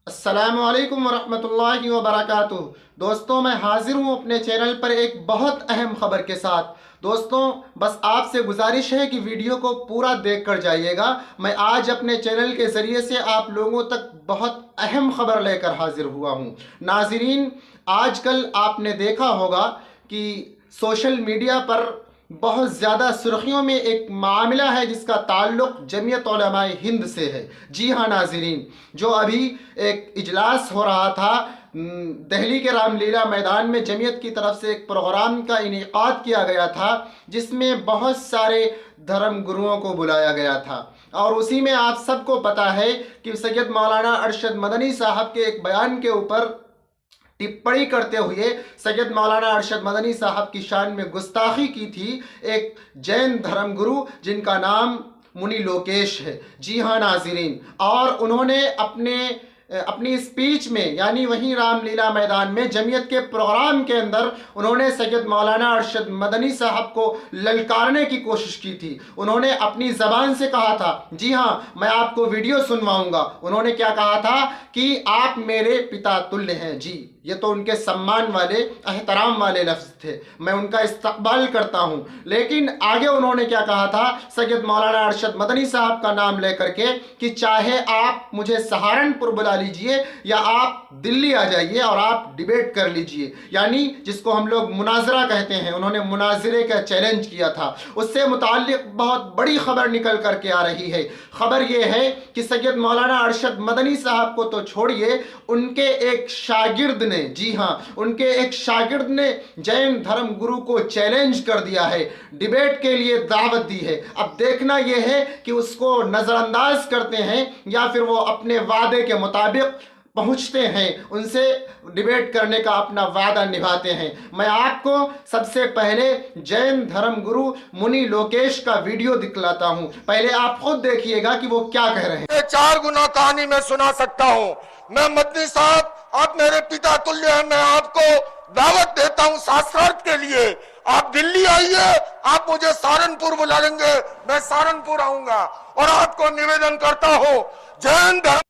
अस्सलामुअलैकुम वरहमतुल्लाहि वबरकातुहू। दोस्तों, मैं हाजिर हूँ अपने चैनल पर एक बहुत अहम खबर के साथ। दोस्तों, बस आपसे गुजारिश है कि वीडियो को पूरा देख कर जाइएगा। मैं आज अपने चैनल के ज़रिए से आप लोगों तक बहुत अहम खबर लेकर हाजिर हुआ हूँ। नाज़रीन, आजकल आपने देखा होगा कि सोशल मीडिया पर बहुत ज़्यादा सुर्खियों में एक मामला है जिसका ताल्लुक़ जमीयत उलमाए हिंद से है। जी हाँ नाज़रीन, जो अभी एक इजलास हो रहा था दिल्ली के रामलीला मैदान में, जमीयत की तरफ से एक प्रोग्राम का इनेकाद किया गया था जिसमें बहुत सारे धर्म गुरुओं को बुलाया गया था। और उसी में आप सबको पता है कि सैयद मौलाना अरशद मदनी साहब के एक बयान के ऊपर टिप्पणी करते हुए सैयद मौलाना अरशद मदनी साहब की शान में गुस्ताखी की थी एक जैन धर्मगुरु जिनका नाम मुनि लोकेश है। जी हाँ नाज़रीन, और उन्होंने अपनी स्पीच में, यानी वहीं रामलीला मैदान में जमीयत के प्रोग्राम के अंदर, उन्होंने सैयद मौलाना अरशद मदनी साहब को ललकारने की कोशिश की थी। उन्होंने अपनी ज़बान से कहा था, जी हाँ, मैं आपको वीडियो सुनवाऊंगा। उन्होंने क्या कहा था कि आप मेरे पिता तुल्य हैं। जी, ये तो उनके सम्मान वाले, एहतराम वाले लफ्ज़ थे, मैं उनका इस्तकबाल करता हूँ। लेकिन आगे उन्होंने क्या कहा था सैयद मौलाना अरशद मदनी साहब का नाम लेकर के कि चाहे आप मुझे सहारनपुर बुला लीजिए या आप दिल्ली आ जाइए और आप डिबेट कर लीजिए, यानी जिसको हम लोग मुनाजरा कहते हैं। उन्होंने मुनाजरे का चैलेंज किया था। उससे मुताल्लिक बहुत बड़ी खबर निकल करके आ रही है। खबर यह है कि सैयद मौलाना अरशद मदनी साहब को तो छोड़िए, उनके एक शागिर्द ने, जी हाँ, उनके एक शागिर्द ने जैन धर्म गुरु को चैलेंज कर दिया है, डिबेट के लिए दावत दी है। अब देखना यह है कि उसको नज़रअंदाज करते हैं या फिर वो अपने वादे के मुताबिक पहुंचते हैं, उनसे डिबेट करने का अपना वादा निभाते हैं। मैं आपको सबसे पहले जैन धर्म गुरु मुनि लोकेश का वीडियो दिखलाता हूं, पहले आप खुद देखिएगा कि वो क्या कह रहे हैं। 4 गुना कहानी मैं सुना सकता हूं। मैं मदनी साहब, आप मेरे पिता तुल्य हैं। मैं आपको दावत देता हूं शास्त्रार्थ के लिए। आप दिल्ली आइए, आप मुझे सहारनपुर बुला लेंगे, मैं सहारनपुर आऊंगा और आपको निवेदन करता हूं जैन धर्म।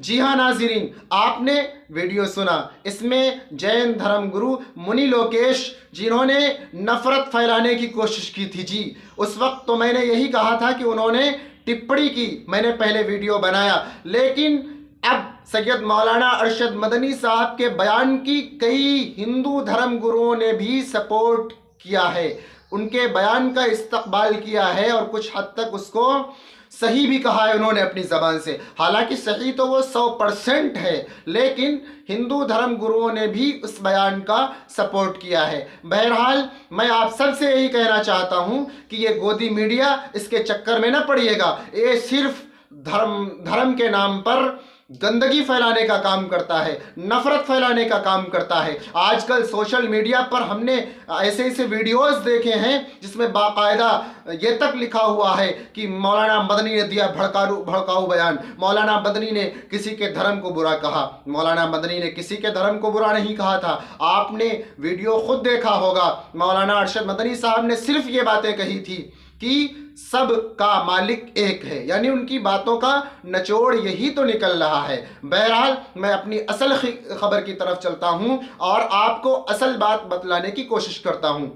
जी हाँ नाज़रीन, आपने वीडियो सुना। इसमें जैन धर्म गुरु मुनि लोकेश, जिन्होंने नफरत फैलाने की कोशिश की थी, जी उस वक्त तो मैंने यही कहा था कि उन्होंने टिप्पणी की, मैंने पहले वीडियो बनाया। लेकिन अब सैयद मौलाना अरशद मदनी साहब के बयान की कई हिंदू धर्म गुरुओं ने भी सपोर्ट किया है, उनके बयान का इस्तकबाल किया है और कुछ हद तक उसको सही भी कहा है उन्होंने अपनी ज़बान से। हालांकि सही तो वो 100% है, लेकिन हिंदू धर्म गुरुओं ने भी उस बयान का सपोर्ट किया है। बहरहाल, मैं आप सबसे यही कहना चाहता हूँ कि ये गोदी मीडिया, इसके चक्कर में न पड़िएगा। ये सिर्फ धर्म के नाम पर गंदगी फैलाने का काम करता है, नफरत फैलाने का काम करता है। आजकल सोशल मीडिया पर हमने ऐसे ऐसे वीडियोस देखे हैं जिसमें बाकायदा ये तक लिखा हुआ है कि मौलाना मदनी ने दिया भड़काऊ बयान, मौलाना मदनी ने किसी के धर्म को बुरा कहा। मौलाना मदनी ने किसी के धर्म को बुरा नहीं कहा था। आपने वीडियो खुद देखा होगा, मौलाना अरशद मदनी साहब ने सिर्फ ये बातें कही थी कि सब का मालिक एक है, यानी उनकी बातों का निचोड़ यही तो निकल रहा है। बहरहाल, मैं अपनी असल खबर की तरफ चलता हूं और आपको असल बात बतलाने की कोशिश करता हूं।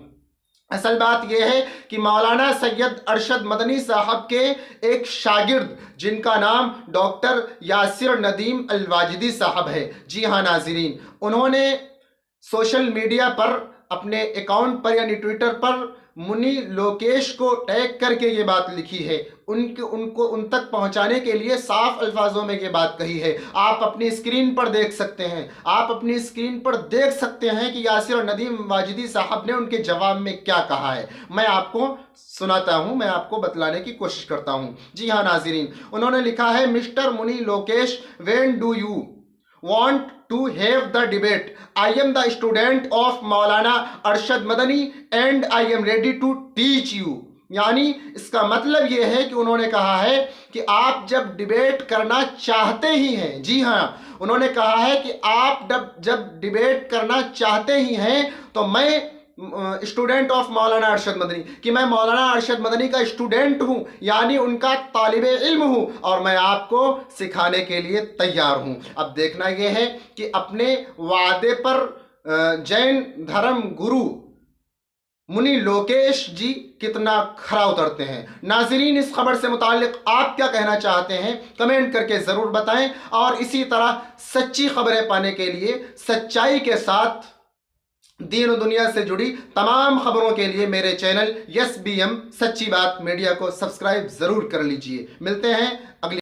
असल बात यह है कि मौलाना सैयद अरशद मदनी साहब के एक शागिर्द, जिनका नाम डॉक्टर यासिर नदीम अल वाजिदी साहब है, जी हाँ नाज़रीन, उन्होंने सोशल मीडिया पर अपने अकाउंट पर यानी ट्विटर पर मुनि लोकेश को टैग करके ये बात लिखी है। उनको उन तक पहुंचाने के लिए साफ अल्फाजों में ये बात कही है। आप अपनी स्क्रीन पर देख सकते हैं, आप अपनी स्क्रीन पर देख सकते हैं कि यासिर नदीम वाजिदी साहब ने उनके जवाब में क्या कहा है। मैं आपको सुनाता हूं, मैं आपको बतलाने की कोशिश करता हूं। जी हाँ नाज़रीन, उन्होंने लिखा है, मिस्टर मुनि Lokesh, when do you want to have the debate? I am the student of Maulana Arshad Madani and I am ready to teach you। यानी इसका मतलब यह है कि उन्होंने कहा है कि आप जब डिबेट करना चाहते ही हैं, जी हाँ, उन्होंने कहा है कि आप जब डिबेट करना चाहते ही हैं तो मैं स्टूडेंट ऑफ मौलाना अरशद मदनी, कि मैं मौलाना अरशद मदनी का स्टूडेंट हूं, यानी उनका तालिबे इल्म हूं और मैं आपको सिखाने के लिए तैयार हूं। अब देखना यह है कि अपने वादे पर जैन धर्म गुरु मुनि लोकेश जी कितना खरा उतरते हैं। नाजरीन, इस खबर से मुताल्लिक आप क्या कहना चाहते हैं कमेंट करके ज़रूर बताएं और इसी तरह सच्ची खबरें पाने के लिए, सच्चाई के साथ दीन और दुनिया से जुड़ी तमाम खबरों के लिए मेरे चैनल SBM सच्ची बात मीडिया को सब्सक्राइब ज़रूर कर लीजिए। मिलते हैं अगली